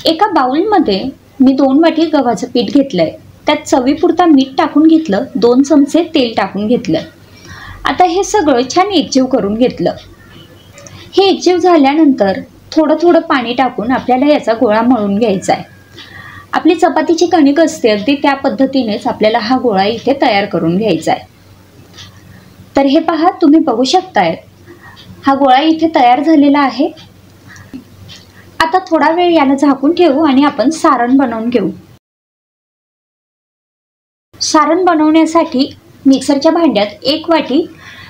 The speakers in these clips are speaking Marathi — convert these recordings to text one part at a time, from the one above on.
एका बाउलमध्ये मी 2 वाटी गव्हाचं पीठ घेतलंय. त्यात चवीपुरता मीठ टाकून घेतलं, 2 चमचे तेल टाकून घेतलं. आता हे सगळं छान एकजीव करून घेतलं. हे एकजीव झाल्यानंतर थोडं थोडं पाणी टाकून आपल्याला याचा गोळा मळून घ्यायचा आहे. आपली चपातीची कणिक असते अगदी त्या पद्धतीनेच आपल्याला हा गोळा इथे तयार करून घ्यायचा आहे. तर हे पहा, तुम्ही बघू शकताय हा गोळा इथे तयार झालेला आहे. आता थोडा वेळ याला झाकून ठेवू आणि आपण सारण बनवून घेऊ. सारण बनवण्यासाठी मिक्सरच्या भांड्यात 1 वाटी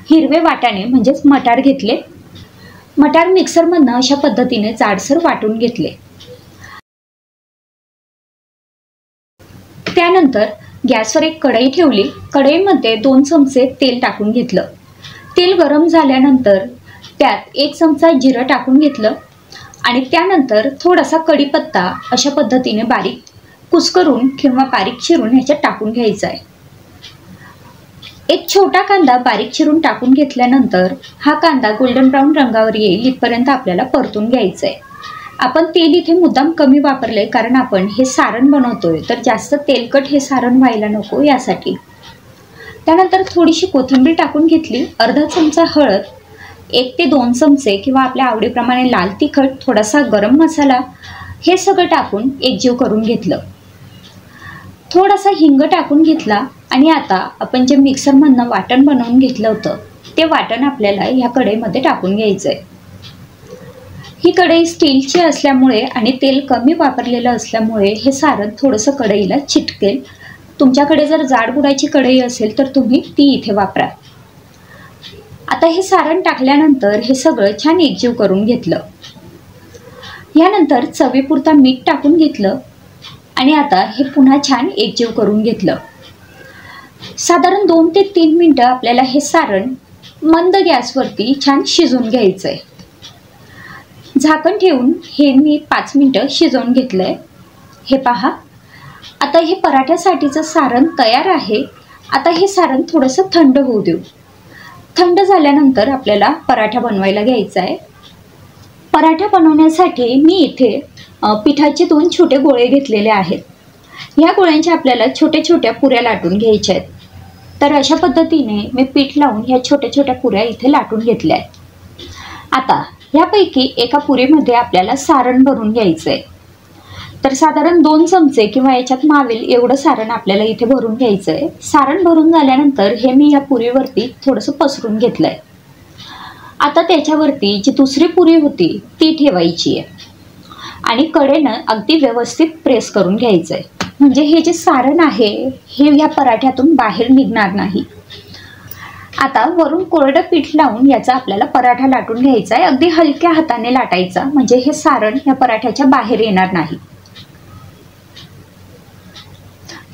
हिरवे वाटाणे म्हणजेच मटार घेतले. मटार मिक्सरमधनं अशा पद्धतीने जाडसर वाटून घेतले. त्यानंतर गॅसवर एक कढई ठेवली. कढईमध्ये 2 चमचे तेल टाकून घेतलं. तेल गरम झाल्यानंतर त्यात 1 चमचा जिरं टाकून घेतलं आणि त्यानंतर थोडासा कढीपत्ता अशा पद्धतीने बारीक कुस्करून किंवा बारीक चिरून ह्याच्यात टाकून घ्यायचा आहे. एक छोटा कांदा बारीक चिरून टाकून घेतल्यानंतर हा कांदा गोल्डन ब्राऊन रंगावर येईल इथपर्यंत आपल्याला परतून घ्यायचं आहे. आपण तेल इथे मुद्दाम कमी वापरले कारण आपण हे सारण बनवतोय, तर जास्त तेलकट हे सारण व्हायला नको यासाठी. त्यानंतर थोडीशी कोथिंबीर टाकून घेतली. अर्धा चमचा हळद, 1 ते 2 चमचे किंवा आपल्या आवडीप्रमाणे लाल तिखट, थोडासा गरम मसाला हे सगळं टाकून एकजीव करून घेतलं. थोडासा हिंग टाकून घेतला आणि आता आपण जे मिक्सरमधनं वाटण बनवून घेतलं होतं ते वाटण आपल्याला ह्या कढईमध्ये टाकून घ्यायचं आहे. ही कढई स्टीलची असल्यामुळे आणि तेल कमी वापरलेलं असल्यामुळे हे सारण थोडंसं कढईला चिटकेल. तुमच्याकडे जर जाड बुडाची कढई असेल तर तुम्ही ती इथे वापरा. आता हे सारण टाकल्यानंतर हे सगळं छान एकजीव करून घेतलं. यानंतर चवीपुरता मीठ टाकून घेतलं आणि आता हे पुन्हा छान एकजीव करून घेतलं. साधारण 2 ते 3 मिनिटं आपल्याला हे सारण मंद गॅसवरती छान शिजवून घ्यायचं आहे. झाकण ठेवून हे मी 5 मिनिटं शिजवून घेतलंय. हे पहा, आता हे पराठ्यासाठीचं सारण तयार आहे. आता हे सारण थोडंसं थंड होऊ देऊ. थंड झाल्यानंतर आपल्याला पराठा बनवायला घ्यायचा आहे. पराठा बनवण्यासाठी मी इथे पिठाचे 2 छोटे गोळे घेतलेले आहेत. ह्या गोळ्यांच्या आपल्याला छोट्या छोट्या पुऱ्या लाटून घ्यायच्या आहेत. तर अशा पद्धतीने मी पीठ लावून ह्या छोट्या छोट्या पुऱ्या इथे लाटून घेतल्या आहेत. आता यापैकी एका पुरीमध्ये आपल्याला सारण भरून घ्यायचं आहे. तर साधारण 2 चमचे किंवा याच्यात मावेल एवढं सारण आपल्याला इथे भरून घ्यायचं आहे. सारण भरून झाल्यानंतर हे मी या पुरीवरती थोडंसं पसरून घेतलं आहे. आता त्याच्यावरती जी दुसरी पुरी होती ती ठेवायची आहे आणि कडेनं अगदी व्यवस्थित प्रेस करून घ्यायचं आहे. म्हणजे हे जे सारण आहे हे ह्या पराठ्यातून बाहेर निघणार नाही. आता वरून कोरडं पीठ लावून याचा आपल्याला पराठा लाटून घ्यायचा आहे. अगदी हलक्या हाताने लाटायचा म्हणजे हे सारण या पराठ्याच्या बाहेर येणार नाही.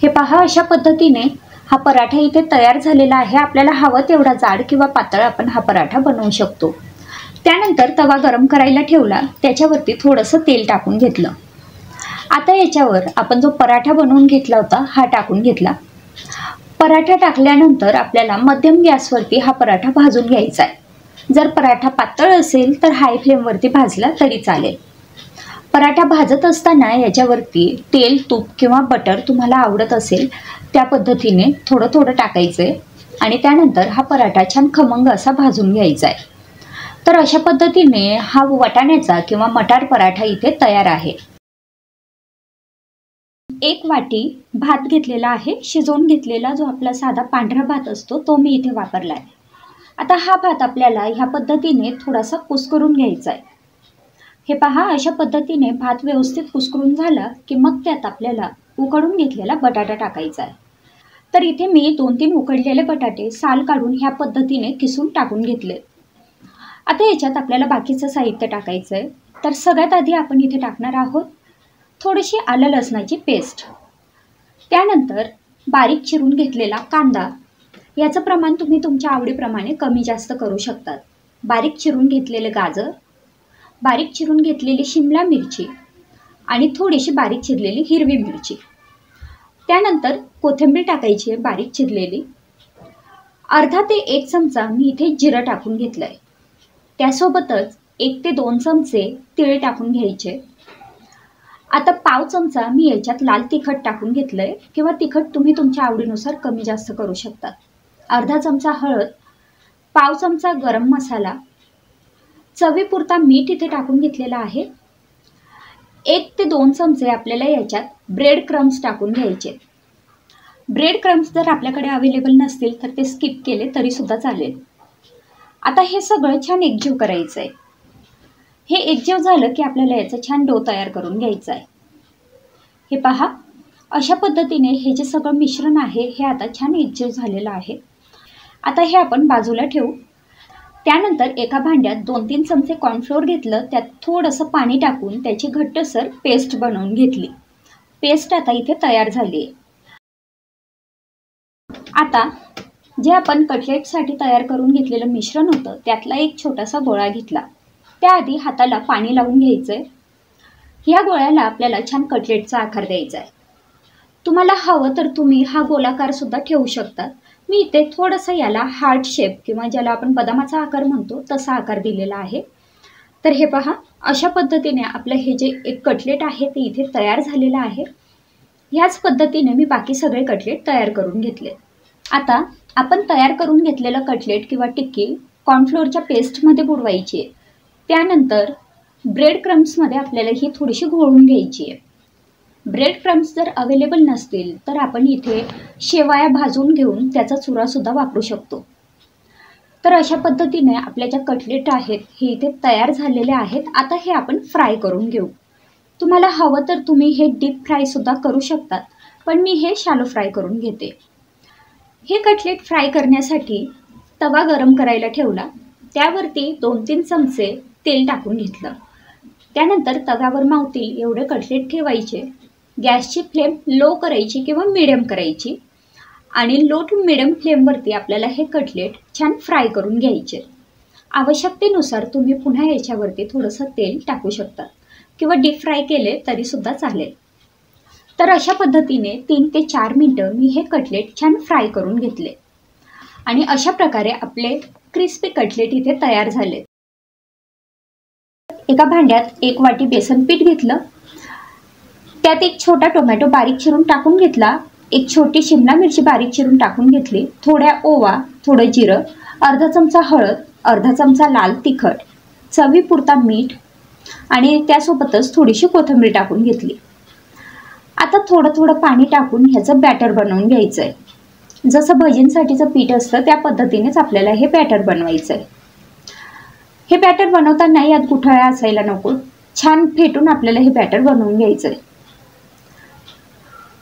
हे पहा, अशा पद्धतीने हा पराठा इथे तयार झालेला आहे. आपल्याला हवं तेवढा जाड किंवा पातळ आपण हा पराठा बनवू शकतो. त्यानंतर तवा गरम करायला ठेवला, त्याच्यावरती थोडंसं तेल टाकून घेतलं. आता याच्यावर आपण जो पराठा बनवून घेतला होता हा टाकून घेतला. पराठा टाकल्यानंतर आपल्याला मध्यम गॅसवरती हा पराठा भाजून घ्यायचा आहे. जर पराठा पातळ असेल तर हाय फ्लेमवरती भाजला तरी चालेल. पराठा भाजत असताना याच्यावरती तेल, तूप किंवा बटर तुम्हाला आवडत असेल त्या पद्धतीने थोडं थोडं टाकायचं आहे आणि त्यानंतर हा पराठा छान खमंग असा भाजून घ्यायचा आहे. तर अशा पद्धतीने हा वाटाण्याचा किंवा मटार पराठा इथे तयार आहे. 1 वाटी भात घेतलेला आहे. शिजवून घेतलेला जो आपला साधा पांढरा भात असतो तो मी इथे वापरला आहे. आता हा भात आपल्याला ह्या पद्धतीने थोडासा कुस्करून घ्यायचा आहे. हे पहा, अशा पद्धतीने भात व्यवस्थित कुस्करून झाला की मग त्यात आपल्याला उकडून घेतलेला बटाटा टाकायचा आहे. तर इथे मी 2-3 उकडलेले बटाटे साल काढून ह्या पद्धतीने किसून टाकून घेतले. आता याच्यात आपल्याला बाकीचं साहित्य टाकायचं आहे. तर सगळ्यात आधी आपण इथे टाकणार आहोत थोडीशी आलं लसणाची पेस्ट. त्यानंतर बारीक चिरून घेतलेला कांदा, याचं प्रमाण तुम्ही तुमच्या आवडीप्रमाणे कमी जास्त करू शकतात. बारीक चिरून घेतलेले गाजर, बारीक चिरून घेतलेली शिमला मिरची आणि थोडीशी बारीक चिरलेली हिरवी मिरची. त्यानंतर कोथिंबीर टाकायची आहे बारीक चिरलेली. अर्धा ते 1 चमचा मी इथे जिरं टाकून घेतलं आहे. त्यासोबतच 1 ते 2 चमचे तीळ टाकून घ्यायचे. आता पाव चमचा मी याच्यात लाल तिखट टाकून घेतलंय, किंवा तिखट तुम्ही तुमच्या आवडीनुसार कमी जास्त करू शकता. अर्धा चमचा हळद, पाव चमचा गरम मसाला, चवीपुरता मीठ इथे टाकून घेतलेला आहे. 1 ते 2 चमचे आपल्याला याच्यात ब्रेड क्रम्स टाकून घ्यायचे. ब्रेड क्रम्स जर आपल्याकडे अवेलेबल नसतील तर ते स्किप केले तरी सुद्धा चालेल. आता हे सगळं छान एकजीव करायचं आहे. हे एकजीव झालं की आपल्याला याचा छान डो तयार करून घ्यायचा आहे. हे पहा, अशा पद्धतीने हे जे सगळं मिश्रण आहे हे आता छान एकजीव झालेलं आहे. आता हे आपण बाजूला ठेवू. त्यानंतर एका भांड्यात 2-3 चमचे कॉर्नफ्लोअर घेतलं, त्यात थोडंसं पाणी टाकून त्याची घट्टसर पेस्ट बनवून घेतली. पेस्ट आता इथे तयार झाली आहे. आता जे आपण कटलेटसाठी तयार करून घेतलेलं मिश्रण होतं त्यातला एक छोटासा गोळा घेतला. त्याआधी हाताला पाणी लावून घ्यायचं आहे. या गोळ्याला आपल्याला छान कटलेटचा आकार द्यायचा आहे. तुम्हाला हवं तर तुम्ही हा गोलाकार सुद्धा ठेवू शकता. मी इथे थोडंसं याला हार्ट शेप किंवा ज्याला आपण बदामाचा आकार म्हणतो तसा आकार दिलेला आहे. तर हे पहा, अशा पद्धतीने आपलं हे जे एक कटलेट आहे ते इथे तयार झालेलं आहे. ह्याच पद्धतीने मी बाकी सगळे कटलेट तयार करून घेतले. आता आपण तयार करून घेतलेलं कटलेट किंवा टिक्की कॉर्नफ्लोअरच्या पेस्टमध्ये बुडवायची आहे. त्यानंतर ब्रेड क्रम्समध्ये आपल्याला ही थोडीशी घोळून घ्यायची आहे. ब्रेड क्रम्स जर अवेलेबल नसतील तर आपण इथे शेवाया भाजून घेऊन त्याचा चुरासुद्धा वापरू शकतो. तर अशा पद्धतीने आपल्या ज्या कटलेट आहेत हे इथे तयार झालेले आहेत. आता हे आपण फ्राय करून घेऊ. तुम्हाला हवं तर तुम्ही हे डीप फ्रायसुद्धा करू शकतात, पण मी हे शॅलो फ्राय करून घेते. हे कटलेट फ्राय करण्यासाठी तवा गरम करायला ठेवला. त्यावरती 2-3 चमचे तेल टाकून घेतलं. त्यानंतर तव्यावर मावतील एवढे कटलेट ठेवायचे. गॅसची फ्लेम लो करायची किंवा मिडियम करायची आणि लो टू मिडियम फ्लेमवरती आपल्याला हे कटलेट छान फ्राय करून घ्यायचे. आवश्यकतेनुसार तुम्ही पुन्हा याच्यावरती थोडंसं तेल टाकू शकता किंवा डीप फ्राय केले तरीसुद्धा चालेल. तर अशा पद्धतीने 3 ते 4 मिनटं मी हे कटलेट छान फ्राय करून घेतले आणि अशा प्रकारे आपले क्रिस्पी कटलेट इथे तयार झाले. एका भांड्यात 1 वाटी बेसन पीठ घेतलं. त्यात एक छोटा टोमॅटो बारीक चिरून टाकून घेतला. एक छोटी शिमला मिरची बारीक चिरून टाकून घेतली. थोड्या ओवा, थोडं जिरं, अर्धा चमचा हळद, अर्धा चमचा लाल तिखट, चवीपुरता मीठ आणि त्यासोबतच थोडीशी कोथिंबीर टाकून घेतली. आता थोडं थोडं पाणी टाकून ह्याचं बॅटर बनवून घ्यायचं आहे. जसं भजींसाठीचं पीठ असतं त्या पद्धतीनेच आपल्याला हे बॅटर बनवायचं आहे. हे बॅटर बनवताना यात गुठळ्या असायला नको. छान फेटून आपल्याला हे बॅटर बनवून घ्यायचं आहे.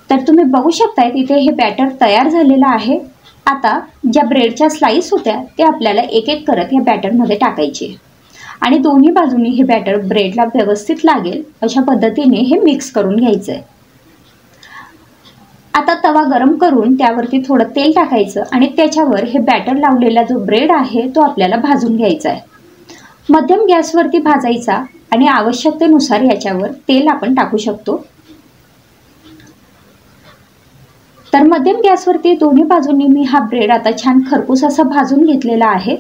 तर तुम्ही बघू शकताय तिथे हे बॅटर तयार झालेलं आहे. आता ज्या ब्रेडच्या स्लाइस होत्या ते आपल्याला एक एक करत या बॅटरमध्ये टाकायचे आणि दोन्ही बाजूनी हे बॅटर ब्रेडला व्यवस्थित लागेल अशा पद्धतीने हे मिक्स करून घ्यायचं आहे. आता तवा गरम करून त्यावरती थोडं तेल टाकायचं आणि त्याच्यावर हे बॅटर लावलेला जो ब्रेड आहे तो आपल्याला भाजून घ्यायचा आहे. मध्यम गॅसवरती भाजायचा आणि आवश्यकतेनुसार याच्यावर तेल आपण टाकू शकतो. तर मध्यम गॅसवरती दोन्ही बाजूंनी मी हा ब्रेड आता छान खरपूस असा भाजून घेतलेला आहे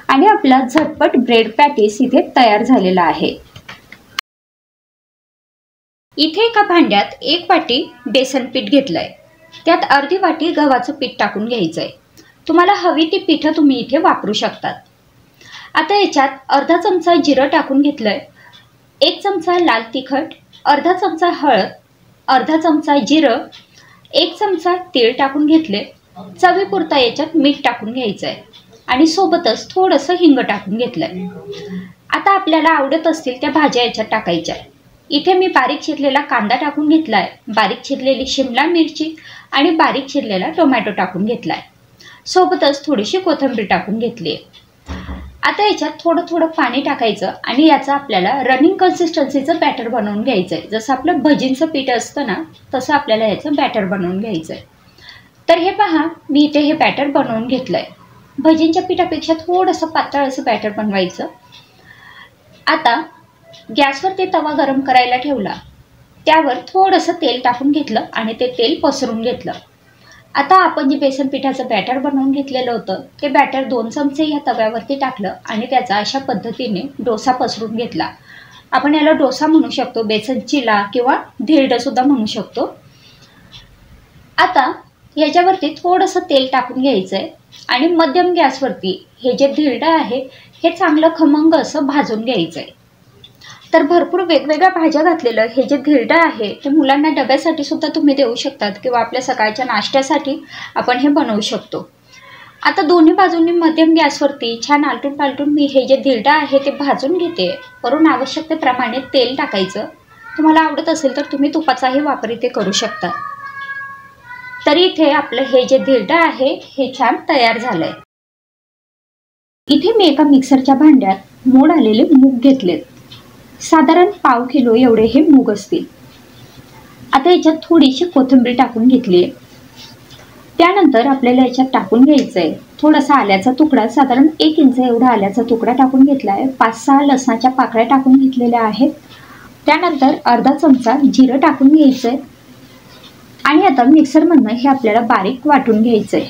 आणि आपला झटपट ब्रेड पॅटीस इथे तयार झालेला आहे. इथे एका भांड्यात 1 वाटी बेसन पीठ घेतलंय. त्यात अर्धी वाटी गव्हाचं पीठ टाकून घ्यायचंय. तुम्हाला हवी ती पीठं तुम्ही इथे वापरू शकतात. आता याच्यात अर्धा चमचा जिरं टाकून घेतलंय. 1 चमचा लाल तिखट, अर्धा चमचा हळद, अर्धा चमचा जिरं, 1 चमचा तीळ टाकून घेतले. चवीपुरता याच्यात मीठ टाकून घ्यायचं आहे आणि सोबतच थोडंसं हिंग टाकून घेतलंय. आता आपल्याला आवडत असतील त्या भाज्या याच्यात टाकायच्या. इथे मी बारीक चिरलेला कांदा टाकून घेतलाय, बारीक चिरलेली शिमला मिरची आणि बारीक चिरलेला टोमॅटो टाकून घेतलाय. सोबतच थोडीशी कोथिंबीर टाकून घेतली. आता याच्यात थोडं थोडं पाणी टाकायचं आणि याचं आपल्याला रनिंग कन्सिस्टन्सीचं बॅटर बनवून घ्यायचं आहे. जसं आपलं भजींचं पीठ असतं ना तसं आपल्याला याचं बॅटर बनवून घ्यायचं आहे. तर हे पहा, मी इथे हे बॅटर बनवून घेतलं आहे. भजींच्या पिठापेक्षा थोडंसं पातळ असं बॅटर बनवायचं. आता गॅसवर ते तवा गरम करायला ठेवला. त्यावर थोडंसं तेल टाकून घेतलं आणि ते तेल पसरून घेतलं. आता आपण जे बेसन पिठाचं बॅटर बनवून घेतलेलं होतं ते बॅटर 2 चमचे या तव्यावरती टाकलं आणि त्याचा अशा पद्धतीने डोसा पसरून घेतला. आपण याला डोसा म्हणू शकतो, बेसन चिला किंवा धिरडं सुद्धा म्हणू शकतो। आता याच्यावरती थोडंसं तेल टाकून घ्यायचंय आणि मध्यम गॅसवरती हे जे धिरडं आहे हे चांगलं खमंग असं भाजून घ्यायचंय। तर भरपूर वेगवेगळ्या भाज्या घातलेलं हे जे धिरडं आहे ते मुलांना डब्यासाठी सुद्धा तुम्ही देऊ शकतात किंवा आपल्या सकाळच्या नाश्त्यासाठी आपण हे बनवू शकतो। आता दोन्ही बाजूंनी मध्यम गॅसवरती छान आलटून पालटून मी हे जे धिरडं आहे ते भाजून घेते। वरून आवश्यकतेप्रमाणे तेल टाकायचं, तुम्हाला आवडत असेल तर तुम्ही तुपाचाही वापर इथे करू शकता। तर इथे आपलं हे जे धिरडं आहे हे छान तयार झालंय। इथे मी एका मिक्सरच्या भांड्यात मोड आलेले मूग घेतलेत, साधारण पाव किलो एवढे हे मूग असतील। आता याच्यात थोडीशी कोथिंबीर टाकून घेतली आहे। त्यानंतर आपल्याला याच्यात टाकून घ्यायचंय थोडासा आल्याचा तुकडा, साधारण 1 इंच एवढा आल्याचा तुकडा टाकून घेतलाय। 5-6 लसणाच्या पाकळ्या टाकून घेतलेल्या आहेत। त्यानंतर अर्धा चमचा जिरं टाकून घ्यायचंय आणि आता मिक्सरमधनं हे आपल्याला बारीक वाटून घ्यायचंय।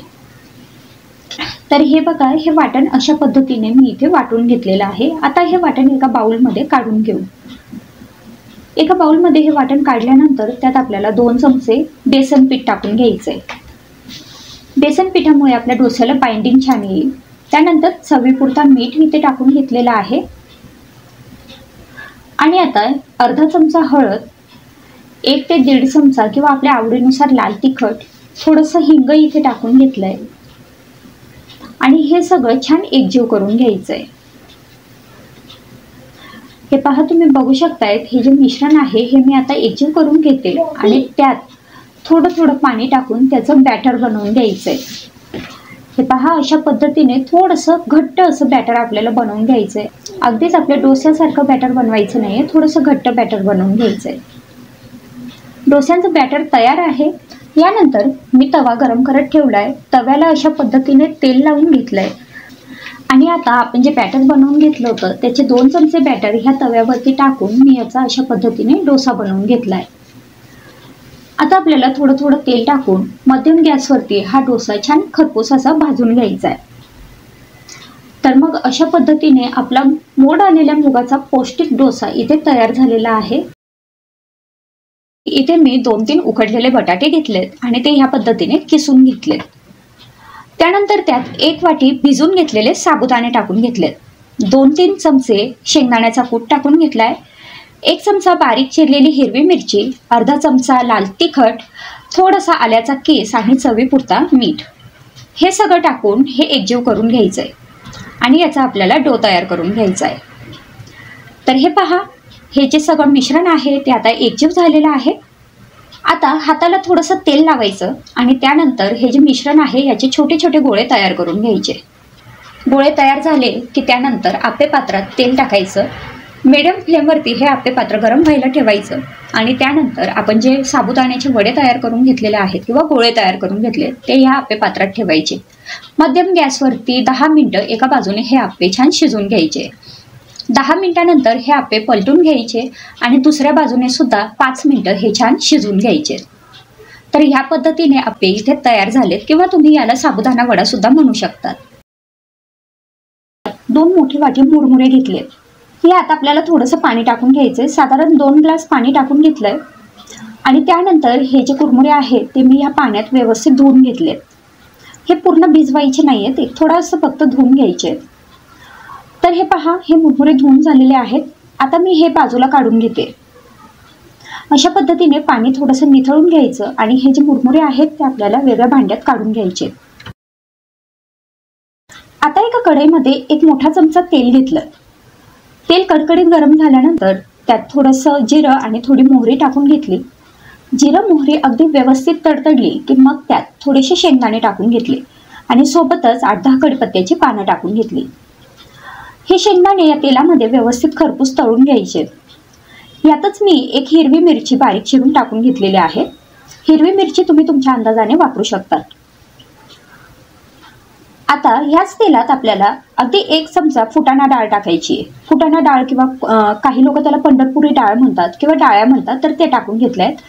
तर हे बघा, हे वाटण अशा पद्धतीने मी इथे वाटून घेतलेलं आहे। आता हे वाटण एका बाउलमध्ये काढून घेऊ। एका बाउलमध्ये हे वाटण काढल्यानंतर त्यात आपल्याला 2 चमचे बेसन पीठ टाकून घ्यायचंय। बेसन पिठामुळे आपल्या डोस्याला बाइंडिंग छान येईल। त्यानंतर चवीपुरता मीठ इथे टाकून घेतलेला आहे आणि आता अर्धा चमचा हळद, 1 ते 1.5 चमचा किंवा आपल्या आवडीनुसार लाल तिखट, थोडंसं हिंग इथे टाकून घेतलंय आणि हे सगळं छान एकजीव करून घ्यायचंय। हे पहा, तुम्ही बघू शकताय हे जे मिश्रण आहे हे मी आता एकजीव करून घेते आणि त्यात थोडं थोडं पाणी टाकून त्याचं बॅटर बनवून घ्यायचंय। हे पहा, अशा पद्धतीने थोडंसं घट्ट असं बॅटर आपल्याला बनवून घ्यायचंय। अगदीच आपल्या डोस्यासारखं बॅटर बनवायचं नाहीये, थोडंसं घट्ट बॅटर बनवून घ्यायचंय। डोस्यांचं बॅटर तयार आहे। यानंतर मी तवा गरम करत ठेवलाय, तव्याला अशा पद्धतीने तेल लावून घेतलंय आणि आता आपण जे बॅटर बनवून घेतलं होतं त्याचे 2 चमचे बॅटर ह्या तव्यावरती टाकून मी याचा अशा पद्धतीने डोसा बनवून घेतलाय। आता आपल्याला थोडं थोडं तेल टाकून मध्यम गॅसवरती हा डोसा छान खरपूस असा भाजून घ्यायचा आहे। तर मग अशा पद्धतीने आपला मोड आलेल्या मुगाचा पौष्टिक डोसा इथे तयार झालेला आहे। इथे मी 2-3 उकडलेले बटाटे घेतलेत आणि ते ह्या पद्धतीने किसून घेतलेत। त्यानंतर त्यात 1 वाटी भिजून घेतलेले साबुदाणे टाकून घेतलेत। 2-3 चमचे शेंगदाण्याचा कूट टाकून घेतलाय। 1 चमचा बारीक चिरलेली हिरवी मिरची, अर्धा चमचा लाल तिखट, थोडासा आल्याचा केस आणि चवीपुरता मीठ, हे सगळं टाकून हे एकजीव करून घ्यायचंय आणि याचा आपल्याला डो तयार करून घ्यायचा आहे। तर हे पहा, हे जे सगळं मिश्रण आहे ते आता एकजीव झालेलं आहे। आता हाताला थोडंसं तेल लावायचं आणि त्यानंतर हे जे मिश्रण आहे याचे छोटे छोटे गोळे तयार करून घ्यायचे। गोळे तयार झाले की त्यानंतर आप्पे पात्रात तेल टाकायचं, मीडियम फ्लेमवरती हे आप्पे पात्र गरम व्हायला ठेवायचं आणि त्यानंतर आपण जे साबुदाण्याचे वडे तयार करून घेतलेले आहेत किंवा गोळे तयार करून घेतले ते ह्या आप्पे पात्रात ठेवायचे। मध्यम गॅसवरती 10 मिनिटं एका बाजूने हे आप्पे छान शिजून घ्यायचे। 10 मिनिटांनंतर हे आप्पे पलटून घ्यायचे आणि दुसऱ्या बाजूने सुद्धा 5 मिनिटं हे छान शिजून घ्यायचे। तर ह्या पद्धतीने आप्पे इथे तयार झालेत किंवा तुम्ही याला साबुदाणा वडा सुद्धा म्हणू शकतात। 2 मोठी वाटी मुरमुरे घेतलेत। हे आता आपल्याला थोडंसं पाणी टाकून घ्यायचंय, साधारण 2 ग्लास पाणी टाकून घेतलंय आणि त्यानंतर हे जे कुरमुरे आहेत ते मी या पाण्यात व्यवस्थित धुवून घेतलेत। हे पूर्ण भिजवायचे नाहीयेत, एक थोडंसं फक्त धुवून घ्यायचे। तर हे पहा, हे मुरमुरे धुवून झालेले आहेत। आता मी हे बाजूला काढून घेते। अशा पद्धतीने पाणी थोडंसं निथळून घ्यायचं आणि हे जे मुरमुरे आहेत ते आपल्याला वेगळ्या भांड्यात काढून घ्यायचे। आता एका कढईमध्ये 1 मोठा चमचा तेल घेतलं। तेल कडकडीत गरम झाल्यानंतर त्यात थोडंसं जिरं आणि थोडी मोहरी टाकून घेतली। जिरं मोहरी अगदी व्यवस्थित तडतडली की मग त्यात थोडेसे शेंगदाणे टाकून घेतले आणि सोबतच 8-10 कढीपत्त्याची पानं टाकून घेतली। हे शेंगदाणे या तेलामध्ये व्यवस्थित खरपूस तळून घ्यायचे। यातच मी 1 हिरवी मिरची बारीक चिरून टाकून घेतलेली आहे। हिरवी मिरची तुम्ही तुमच्या अंदाजाने वापरू शकता। आता ह्याच तेलात आपल्याला अगदी 1 चमचा फुटाणा डाळ टाकायची आहे। फुटाणा डाळ किंवा काही लोक त्याला पंढरपुरी डाळ म्हणतात किंवा डाळ्या म्हणतात, तर ते टाकून घेतलेत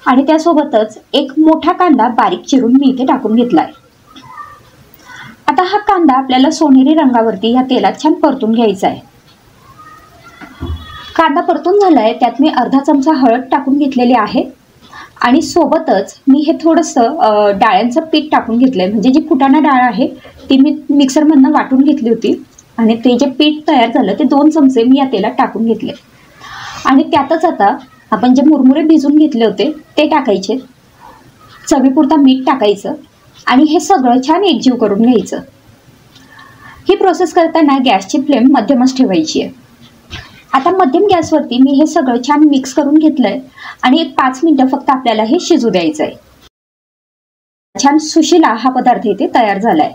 आणि त्यासोबतच 1 मोठा कांदा बारीक चिरून मी इथे टाकून घेतलाय। आता हा कांदा आपल्याला सोनेरी रंगावरती या तेलात छान परतून घ्यायचा आहे। कांदा परतून झालाय, त्यात मी अर्धा चमचा हळद टाकून घेतलेली आहे आणि सोबतच मी हे थोडंसं डाळ्यांचं पीठ टाकून घेतलंय. म्हणजे जी फुटाणा डाळ आहे ती मी मिक्सरमधनं वाटून घेतली होती आणि ते जे पीठ तयार झालं ते 2 चमचे मी या तेलात टाकून घेतले. आणि त्यातच आता आपण जे मुरमुरे भिजून घेतले होते ते टाकायचे, चवीपुरता मीठ टाकायचं आणि हे सगळं छान एकजीव करून घ्यायचं. ही प्रोसेस करताना गॅसची फ्लेम मध्यमच ठेवायची आहे. आता मध्यम गॅसवरती मी हे सगळं छान मिक्स करून घेतलंय आणि एक 5 मिनिटं फक्त आपल्याला हे शिजू द्यायचं आहे. छान सुशिला हा पदार्थ इथे तयार झालाय.